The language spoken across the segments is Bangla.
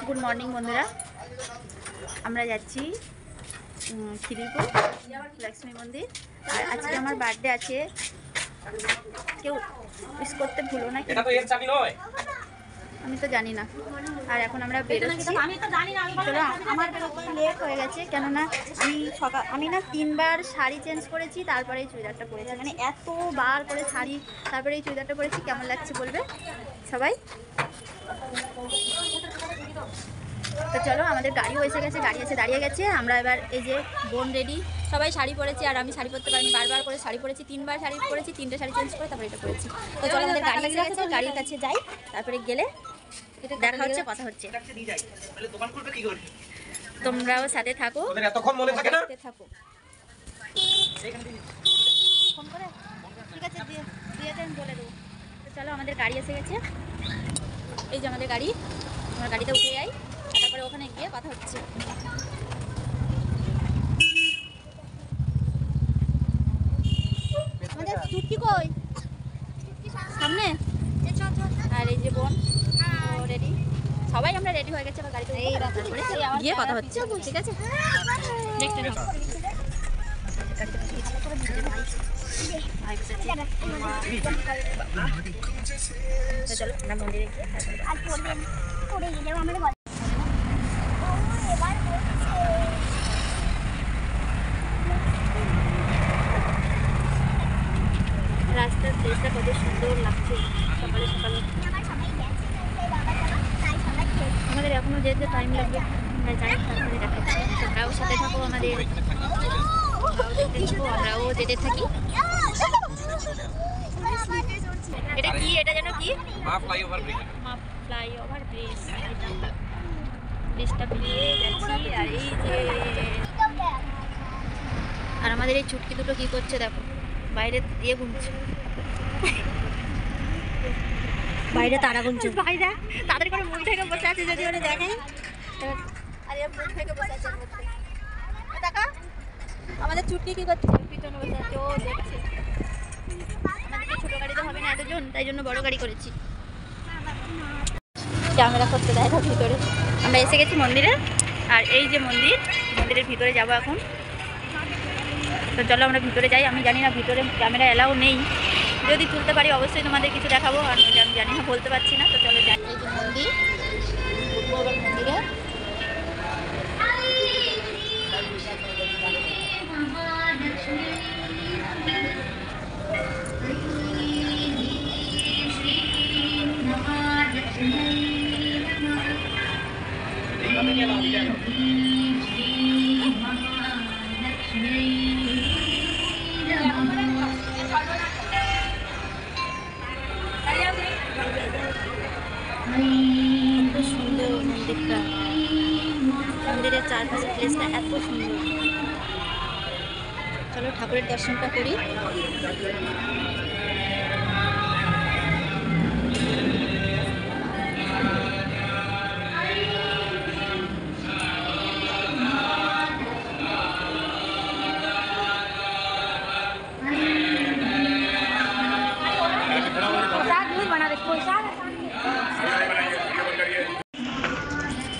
গুড মর্নিং বন্ধুরা, আমরা যাচ্ছি খিদিরপুর লক্ষ্মী মন্দির। আর আজকে আমার বার্থডে আছে, কেউ উইশ করতে ভুলো না। আমি তো জানি না। আর এখন আমরা বেরোচ্ছি। চলো, আমার লেট হয়ে গেছে, কেননা আমি না 3বার শাড়ি চেঞ্জ করেছি, তারপরে এই চুড়িদারটা পরেছি। মানে এতবার করে শাড়ি, তারপরে এই চুড়িদারটা পরেছি। কেমন লাগছে বলবে সবাই। তো চলো, আমাদের গাড়িও এসে গেছে, গাড়ি এসে দাঁড়িয়ে গেছে। আমরা এবার এই যে বোন রেডি, সবাই শাড়ি পরেছি, আর আমি শাড়ি পরতে পারিনি, বারবার করে শাড়ি পরেছি, 3বার শাড়ি পরেছি, 3টে শাড়ি চেঞ্জ করে তারপরে এটা পরেছি। তো চলো, আমাদের গাড়ি এসে গেছে, গাড়ির কাছে যাই, তারপরে গেলে দেখা হচ্ছে, কথা হচ্ছে। তোমরাও সাথে থাকো, থাকো ফোন করে, ঠিক আছে, দিয়ে আমি বলে দেবো। তো চলো, আমাদের গাড়ি এসে গেছে, এই যে আমাদের গাড়ি। আমরা গাড়িতে উঠে যাই, তারপরে ওখানে গিয়ে কথা হচ্ছে। আমাদের চুটকি কই? সামনে। আর এই যে বোন রেডি, সবাই আমরা রেডি হয়ে গেছে। গাড়িতে গিয়ে কথা হচ্ছে, ঠিক আছে? দেখতে চলো, আমরা মন্দিরে গিয়ে রাস্তার প্লেসটা কত সুন্দর লাগছে সকালে সকালে। আমাদের এখনো যেতে টাইম লাগবে, আমরা যাই, তারপরে দেখাচ্ছি। তোমরাও সাথে থাকো, আমাদের আমরাও যেতে থাকি। এটা কি? এটা যেন কি? মা ফ্লাইওভার ব্রিজ। ব্রিজটা পেরিয়ে যাচ্ছি। আর এই যে, আর আমাদের এই চুটকি দুটো কি করছে দেখো, বাইরে দিয়ে ঘুমছে, বাইরে তারা গুনছে, বাইরে তাদের করে মুখ থেকে বসে আছে, যদি ওরা দেখেন। আর এর মুখ থেকে বসে আছে, টাকা আমাদের চুটকি কি করছে, পিছনে বসে আছে, ও দেখছে। আমাদের ছোট গাড়িতে হবে না এতজন, তাই জন্য বড় গাড়ি করেছি। ক্যামেরা করতে দেয় না ভিতরে। আমরা এসে গেছি মন্দিরে, আর এই যে মন্দিরের ভিতরে যাব এখন। তো চলো, আমরা ভিতরে যাই। আমি জানি না ভিতরে ক্যামেরা এলাও নেই, যদি তুলতে পারি অবশ্যই তোমাদের কিছু দেখাবো, আর আমি জানি না, বলতে পারছি না। তো চলো যাই। এই যে মন্দির, মন্দিরে এত সুন্দর মন্দিরটা, মন্দিরের চারপাশে প্লেসটা এত সুন্দর। চলো, ঠাকুরের দর্শনটা করি।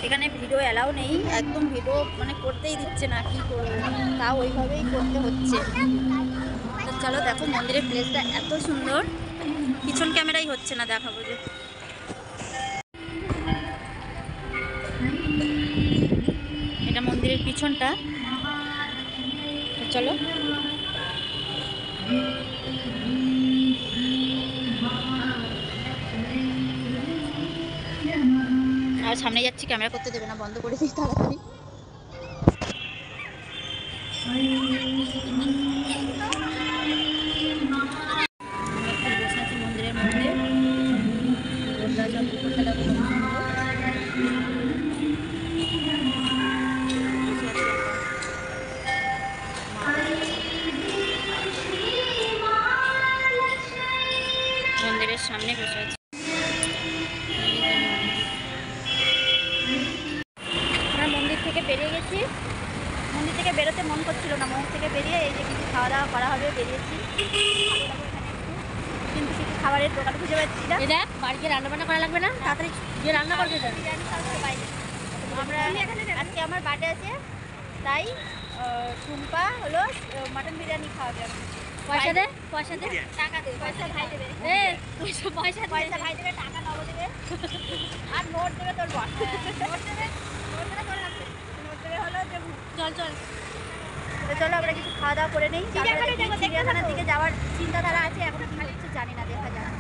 এখানে ভিডিও এলাও নেই, একদম ভিডিও মানে করতেই দিচ্ছে না, কি করবো, তাও ওইভাবেই করতে হচ্ছে। তো চলো দেখো, মন্দিরের প্লেসটা এত সুন্দর, পিছন ক্যামেরাই হচ্ছে না, দেখাবো যে। এটা মন্দিরের পিছনটা। চলো, আর সামনে যাচ্ছি, ক্যামেরা করতে দেবে না, বন্ধ করে দিই তাড়াতাড়ি। মন্দিরের মধ্যে মন্দিরের সামনে বসে আছে। আমরা মন্দির থেকে বেরিয়ে গেছি, মন্দির থেকে বেরোতে মন করছিল না, মন্দির থেকে বেরিয়ে এই যে কিছু খাওয়া দাওয়া করা হবে, বেরিয়েছি। কিন্তু কিছু খাবারের দোকান খুঁজে পাচ্ছি না। এই দেখ বাড়িতে রান্না বান্না করা লাগবে না, তাড়াতাড়ি গিয়ে রান্না করবে যা। বিরিয়ানি খাওয়া বাইরে। আমরা আজকে আমার বার্থডে আছে, তাই টুম্পা হলো মাটন বিরিয়ানি খাওয়াবে আমাকে। পয়সা দে, পয়সা দে, টাকা দেবে, পয়সা ভাই দেবে। এ পয়সা পয়সা পয়সা ভাই দেবে, টাকা নগদ দেবে, আর নোট দেবে তোর বস। নোট দেবে, নোট দেবে তোর লাগবে, নোট দেবে হলো যে চল চল। তো চলো আমরা কিছু খাওয়া দাওয়া করে নেই। চিড়িয়াখানার দিকে যাওয়ার চিন্তাধারা আছে, এখন কি হচ্ছে জানি না, দেখা যাক।